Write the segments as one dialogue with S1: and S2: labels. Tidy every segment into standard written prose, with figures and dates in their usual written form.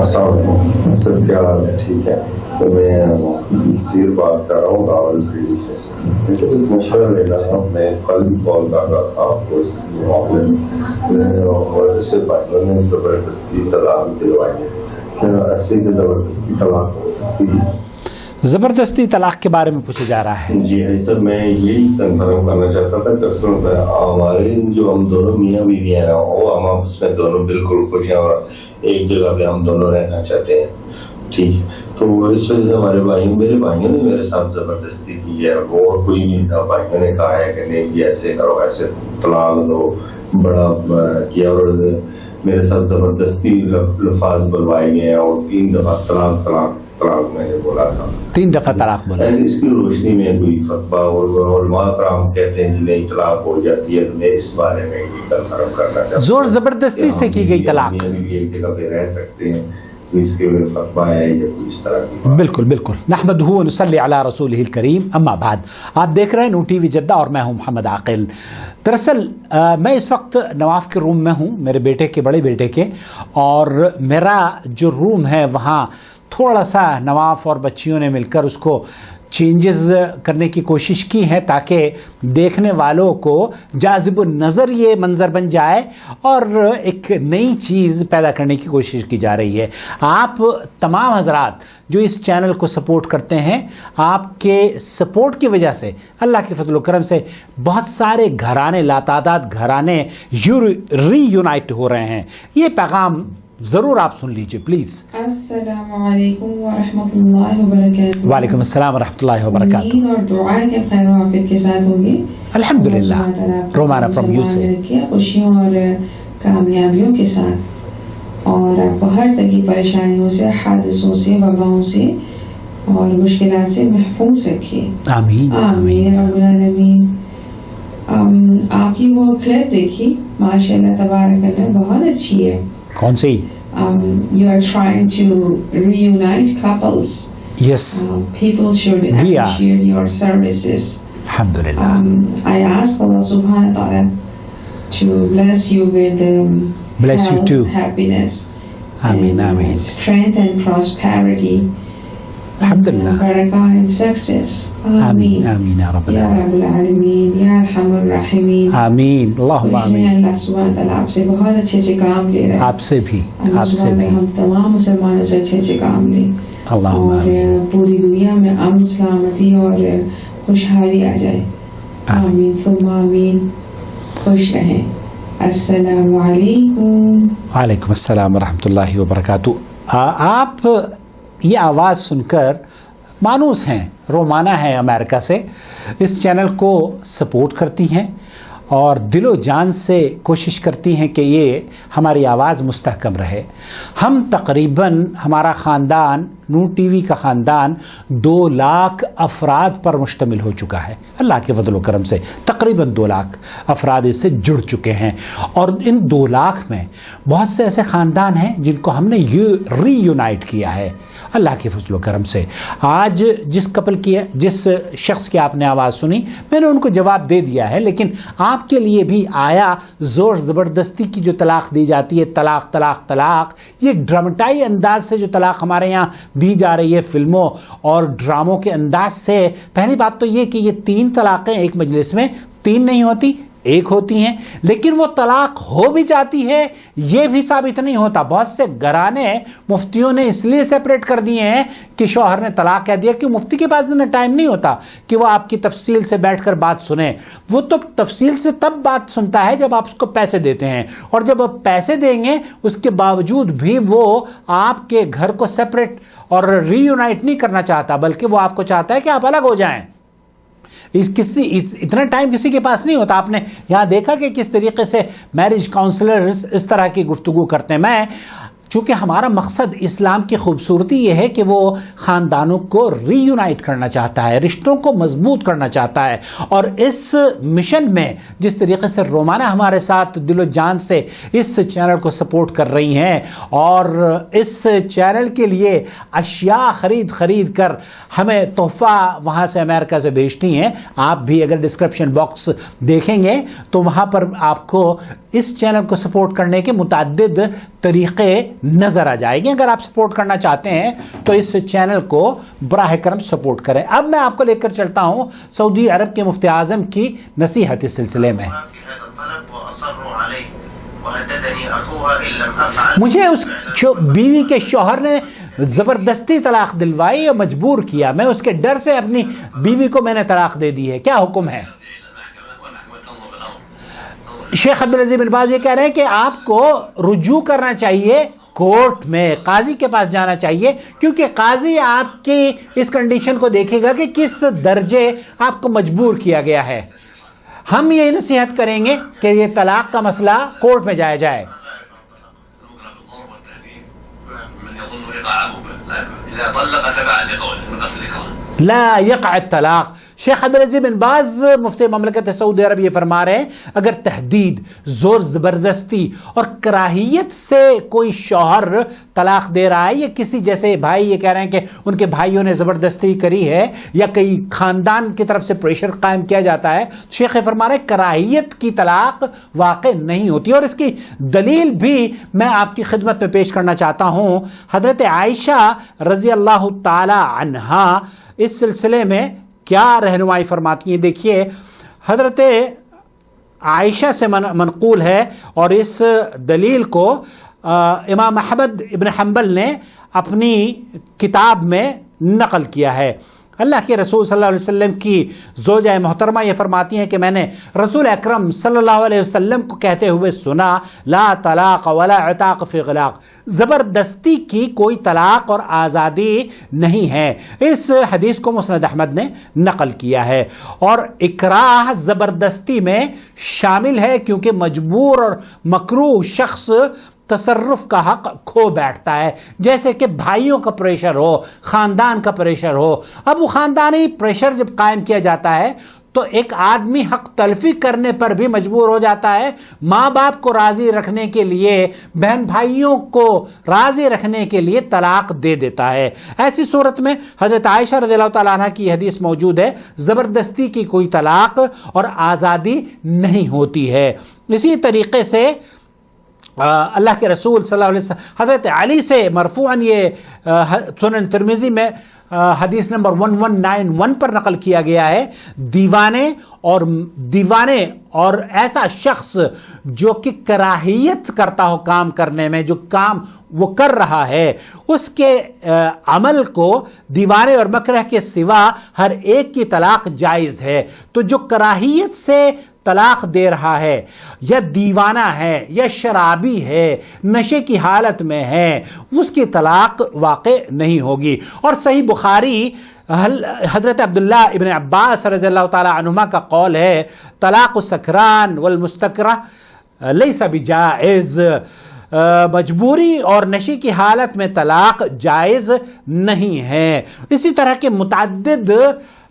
S1: السلام علیکم سر، کیا حال ہے؟ ٹھیک ہے. تو میں سیر بات کر رہا ہوں راولپنڈی سے. جیسے کچھ مشورہ لینا تھا. میں کل بھی کال کر رہا تھا آپ کو اس معاملے میں، اور اس سے بھائیوں نے زبردستی طلاق دلوائی ہے. کیا ایسے کہ زبردستی طلاق ہو سکتی ہے؟
S2: زبردستی طلاق کے بارے میں پوچھا جا رہا ہے.
S1: جی سر، میں یہی کنفرم کرنا چاہتا تھا کہ ہمارے جو ہم دونوں میاں بیوی ہیں وہ ہم آپس میں دونوں بالکل خوش ہیں اور ایک جگہ پہ ہم دونوں رہنا چاہتے ہیں. ٹھیک ہے، تو اس وجہ سے میرے بھائیوں نے میرے ساتھ زبردستی کی ہے. اور کوئی نہیں تھا، بھائیوں نے کہا ہے کہ نہیں جی ایسے کرو، ایسے طلاق دو، بڑا کیا، اور میرے ساتھ زبردستی لفاظ بلوائے گئے ہیں اور 3 دفعہ طلاق میں نے بولا تھا.
S2: 3 دفعہ طلاق بولا.
S1: اس کی روشنی میں کوئی فتویٰ اور علماء کرام کہتے ہیں جی نہیں طلاق ہو جاتی ہے. تو میں اس بارے میں یہ کنفرم کرنا چاہتا ہوں.
S2: زور زبردستی سے کی گئی طلاق.
S1: ایک جگہ پہ رہ سکتے ہیں، اس کے فتویٰ ہے یا کوئی اس طرح کی؟
S2: بالکل بالکل. نحمدہ و نصلی علی رسولہ الکریم، اما بعد. آپ دیکھ رہے ہیں نو ٹی وی جدہ اور میں ہوں محمد عاقل. دراصل میں اس وقت نواف کے روم میں ہوں، میرے بیٹے کے، بڑے بیٹے کے، اور میرا جو روم ہے وہاں تھوڑا سا نواف اور بچیوں نے مل کر اس کو چینجز کرنے کی کوشش کی ہے تاکہ دیکھنے والوں کو جاذب النظر یہ منظر بن جائے اور ایک نئی چیز پیدا کرنے کی کوشش کی جا رہی ہے. آپ تمام حضرات جو اس چینل کو سپورٹ کرتے ہیں، آپ کے سپورٹ کی وجہ سے اللہ کے فضل و کرم سے بہت سارے گھرانے، لاتعداد گھرانے ری یونائٹ ہو رہے ہیں. یہ پیغام ضرور آپ سن لیجئے پلیز.
S3: السلام علیکم ورحمۃ اللہ وبرکاتہ.
S2: وعلیکم السلام ورحمۃ اللہ وبرکاتہ.
S3: امید اور دعا ہے کہ خیر و عافیت کے ساتھ ہوں گے.
S2: الحمدللہ. رومانہ فرام یو سے
S3: خوشیوں اور کامیابیوں کے ساتھ، اور آپ کو ہر طرح کی پریشانیوں سے، حادثوں سے، وباؤں سے اور مشکلات سے محفوظ رکھے.
S2: آمین
S3: آمین رب العالمین. آپ کی وہ کلپ دیکھی، ماشاء اللہ تبارک اللہ، بہت اچھی ہے.
S2: کون سی؟
S3: You are trying to reunite couples.
S2: Yes.
S3: People should
S2: We are.
S3: appreciate your services.
S2: Alhamdulillah.
S3: I ask Allah subhanahu wa ta'ala to bless you with
S2: Bless you
S3: health,
S2: too.
S3: happiness,
S2: Ameen,
S3: and
S2: ameen.
S3: strength and prosperity.
S2: Alhamdulillah.
S3: Barakah and success.
S2: آمین آمین یا رب
S3: یا
S2: العالمین.
S3: رب العالمین، یا ارحم الراحمین.
S2: آمین اللہم آمین.
S3: اللہ سبحانہ تعالیٰ آپ سے بہت اچھے اچھے کام لے رہے ہیں.
S2: آپ سے بھی،
S3: اللہ
S2: آپ سے
S3: سبحانہ
S2: بھی.
S3: ہم تمام مسلمانوں سے اچھے اچھے کام لیں
S2: اللہم
S3: اور
S2: آمین.
S3: پوری دنیا میں امن، سلامتی اور خوشحالی آ جائے. آمین ثم آمین. خوش رہیں. السلام علیکم.
S2: وعلیکم السلام ورحمۃ اللہ وبرکاتہ. آپ یہ آواز سن کر مانوس ہیں، رومانہ ہے امریکہ سے، اس چینل کو سپورٹ کرتی ہیں اور دل و جان سے کوشش کرتی ہیں کہ یہ ہماری آواز مستحکم رہے. ہم تقریباً، ہمارا خاندان، نو ٹی وی کا خاندان 2 لاکھ افراد پر مشتمل ہو چکا ہے. اللہ کے فضل و کرم سے تقریباً 2 لاکھ افراد اس سے جڑ چکے ہیں، اور ان 2 لاکھ میں بہت سے ایسے خاندان ہیں جن کو ہم نے ری یونائٹ کیا ہے اللہ کے فضل و کرم سے. آج جس شخص کی آپ نے آواز سنی، میں نے ان کو جواب دے دیا ہے، لیکن آپ کے لیے بھی آیا زور زبردستی کی جو طلاق دی جاتی ہے، طلاق طلاق طلاق، یہ ڈرامٹائی انداز سے جو طلاق ہمارے یہاں دی جا رہی ہے فلموں اور ڈراموں کے انداز سے، پہلی بات تو یہ کہ یہ 3 طلاقیں ایک مجلس میں 3 نہیں ہوتی، 1 ہوتی ہیں، لیکن وہ طلاق ہو بھی جاتی ہے یہ بھی ثابت نہیں ہوتا. بہت سے گھرانے مفتیوں نے اس لیے سیپریٹ کر دیے ہیں کہ شوہر نے طلاق کہہ دیا کہ مفتی کے پاس اتنا ٹائم نہیں ہوتا کہ وہ آپ کی تفصیل سے بیٹھ کر بات سنیں. وہ تو تفصیل سے تب بات سنتا ہے جب آپ اس کو پیسے دیتے ہیں، اور جب آپ پیسے دیں گے اس کے باوجود بھی وہ آپ کے گھر کو سیپریٹ اور ری یونائٹ نہیں کرنا چاہتا، بلکہ وہ آپ کو چاہتا ہے کہ آپ الگ ہو جائیں. اتنا ٹائم کسی کے پاس نہیں ہوتا. آپ نے یہاں دیکھا کہ کس طریقے سے میرج کاؤنسلرز اس طرح کی گفتگو کرتے ہیں. میں چونکہ ہمارا مقصد اسلام کی خوبصورتی یہ ہے کہ وہ خاندانوں کو ری یونائٹ کرنا چاہتا ہے، رشتوں کو مضبوط کرنا چاہتا ہے، اور اس مشن میں جس طریقے سے رومانہ ہمارے ساتھ دل و جان سے اس چینل کو سپورٹ کر رہی ہیں اور اس چینل کے لیے اشیاء خرید کر ہمیں تحفہ وہاں سے امریکہ سے بھیجتی ہیں. آپ بھی اگر ڈسکرپشن باکس دیکھیں گے تو وہاں پر آپ کو اس چینل کو سپورٹ کرنے کے متعدد طریقے نظر آ جائیں گے. اگر آپ سپورٹ کرنا چاہتے ہیں تو اس چینل کو براہ کرم سپورٹ کریں. اب میں آپ کو لے کر چلتا ہوں سعودی عرب کے مفتی اعظم کی نصیحت اس سلسلے میں. مجھے اس بیوی کے شوہر نے زبردستی طلاق دلوائی اور مجبور کیا. میں اس کے ڈر سے اپنی بیوی کو میں نے طلاق دے دی ہے. کیا حکم ہے؟ شیخ عبدالعزیز بن باز یہ کہہ رہے ہیں کہ آپ کو رجوع کرنا چاہیے کورٹ میں, قاضی کے پاس جانا چاہیے, کیونکہ قاضی آپ کی اس کنڈیشن کو دیکھے گا کہ کس درجے آپ کو مجبور کیا گیا ہے. ہم یہ نصیحت کریں گے کہ یہ طلاق کا مسئلہ کورٹ میں جایا جائے. لا يقع الطلاق. شیخ عبدالعزیز بن باز مفتی مملکت سعودی عرب یہ فرما رہے ہیں اگر تحدید, زور زبردستی اور کراہیت سے کوئی شوہر طلاق دے رہا ہے, یا کسی جیسے بھائی یہ کہہ رہے ہیں کہ ان کے بھائیوں نے زبردستی کری ہے, یا کئی خاندان کی طرف سے پریشر قائم کیا جاتا ہے, شیخ فرما رہے ہیں کراہیت کی طلاق واقع نہیں ہوتی. اور اس کی دلیل بھی میں آپ کی خدمت میں پیش کرنا چاہتا ہوں. حضرت عائشہ رضی اللہ تعالی عنہا اس سلسلے میں کیا رہنمائی فرماتی ہیں. دیکھیے حضرت عائشہ سے منقول ہے, اور اس دلیل کو امام احمد ابن حنبل نے اپنی کتاب میں نقل کیا ہے. اللہ کے رسول صلی اللہ علیہ وسلم کی زوجہ محترمہ یہ فرماتی ہیں کہ میں نے رسول اکرم صلی اللہ علیہ وسلم کو کہتے ہوئے سنا, لا طلاق ولا عتاق فی غلاق. زبردستی کی کوئی طلاق اور آزادی نہیں ہے. اس حدیث کو مسند احمد نے نقل کیا ہے. اور اکراہ زبردستی میں شامل ہے, کیونکہ مجبور اور مکروہ شخص تصرف کا حق کھو بیٹھتا ہے. جیسے کہ بھائیوں کا پریشر ہو, خاندان کا پریشر ہو. اب وہ خاندانی پریشر جب قائم کیا جاتا ہے تو ایک آدمی حق تلفی کرنے پر بھی مجبور ہو جاتا ہے, ماں باپ کو راضی رکھنے کے لیے, بہن بھائیوں کو راضی رکھنے کے لیے طلاق دے دیتا ہے. ایسی صورت میں حضرت عائشہ رضی اللہ تعالیٰ عنہ کی حدیث موجود ہے, زبردستی کی کوئی طلاق اور آزادی نہیں ہوتی ہے. اسی طریقے سے اللہ کے رسول صلی اللہ علیہ وسلم حضرت علی سے مرفوعاً یہ سنن ترمذی میں حدیث نمبر 1191 پر نقل کیا گیا ہے, دیوانے اور ایسا شخص جو کہ کراہیت کرتا ہو کام کرنے میں, جو کام وہ کر رہا ہے اس کے عمل کو دیوانے اور مکرہ کے سوا ہر ایک کی طلاق جائز ہے. تو جو کراہیت سے طلاق دے رہا ہے, یا دیوانہ ہے, یا شرابی ہے, نشے کی حالت میں ہے, اس کی طلاق واقع نہیں ہوگی. اور صحیح بخاری حضرت عبداللہ ابن عباس رضی اللہ تعالی عنہما کا قول ہے, طلاق السکران والمستکرہ لیس بجائز. مجبوری اور نشے کی حالت میں طلاق جائز نہیں ہے. اسی طرح کے متعدد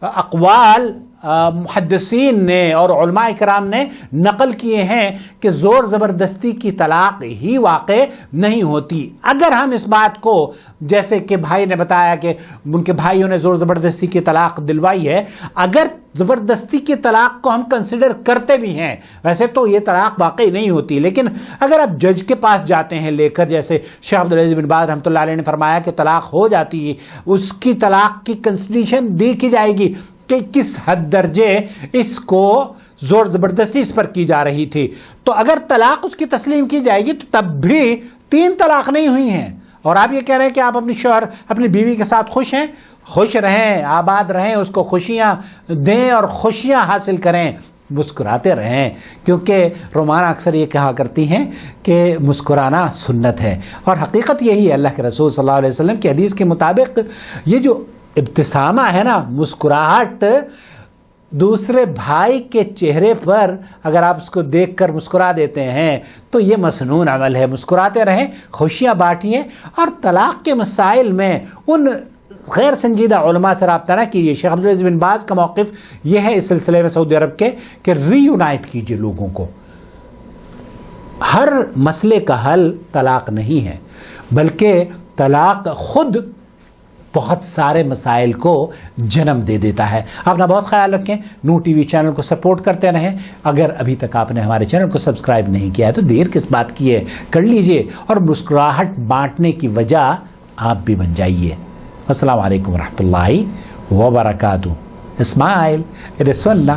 S2: اقوال محدثین نے اور علماء کرام نے نقل کیے ہیں کہ زور زبردستی کی طلاق ہی واقع نہیں ہوتی. اگر ہم اس بات کو, جیسے کہ بھائی نے بتایا کہ ان کے بھائیوں نے زور زبردستی کی طلاق دلوائی ہے, اگر زبردستی کی طلاق کو ہم کنسیڈر کرتے بھی ہیں, ویسے تو یہ طلاق واقعی نہیں ہوتی, لیکن اگر آپ جج کے پاس جاتے ہیں لے کر, جیسے شیخ عبدالعزیز بن باز رحمۃ اللہ علیہ نے فرمایا کہ طلاق ہو جاتی ہے, اس کی طلاق کی کنسیڈریشن دیکھی جائے گی کہ کس حد درجے اس کو زور زبردستی اس پر کی جا رہی تھی. تو اگر طلاق اس کی تسلیم کی جائے گی تو تب بھی 3 طلاق نہیں ہوئی ہیں. اور آپ یہ کہہ رہے ہیں کہ آپ اپنی شوہر, اپنی بیوی کے ساتھ خوش ہیں, خوش رہیں, آباد رہیں, اس کو خوشیاں دیں اور خوشیاں حاصل کریں, مسکراتے رہیں, کیونکہ رومانہ اکثر یہ کہا کرتی ہیں کہ مسکرانا سنت ہے. اور حقیقت یہی ہے. اللہ کے رسول صلی اللہ علیہ وسلم کی حدیث کے مطابق یہ جو ابتسامہ ہے نا, مسکراہٹ, دوسرے بھائی کے چہرے پر اگر آپ اس کو دیکھ کر مسکرا دیتے ہیں تو یہ مسنون عمل ہے. مسکراتے رہیں, خوشیاں بانٹیے, اور طلاق کے مسائل میں ان غیر سنجیدہ علماء سے رابطہ نہ کیجیے. شیخ عبدالعزیز بن باز کا موقف یہ ہے اس سلسلے میں سعودی عرب کے کہ ری یونائٹ کیجیے لوگوں کو. ہر مسئلے کا حل طلاق نہیں ہے, بلکہ طلاق خود بہت سارے مسائل کو جنم دے دیتا ہے. اپنا بہت خیال رکھیں. نور ٹی وی چینل کو سپورٹ کرتے رہیں. اگر ابھی تک آپ نے ہمارے چینل کو سبسکرائب نہیں کیا ہے تو دیر کس بات کی ہے, کر لیجئے, اور مسکراہٹ بانٹنے کی وجہ آپ بھی بن جائیے. السلام علیکم ورحمۃ اللہ وبرکاتہ. اسمائل اٹ از سنہ.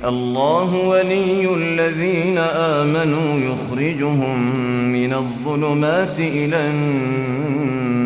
S4: الله ولي الذين آمنوا يخرجهم من الظلمات إلى النور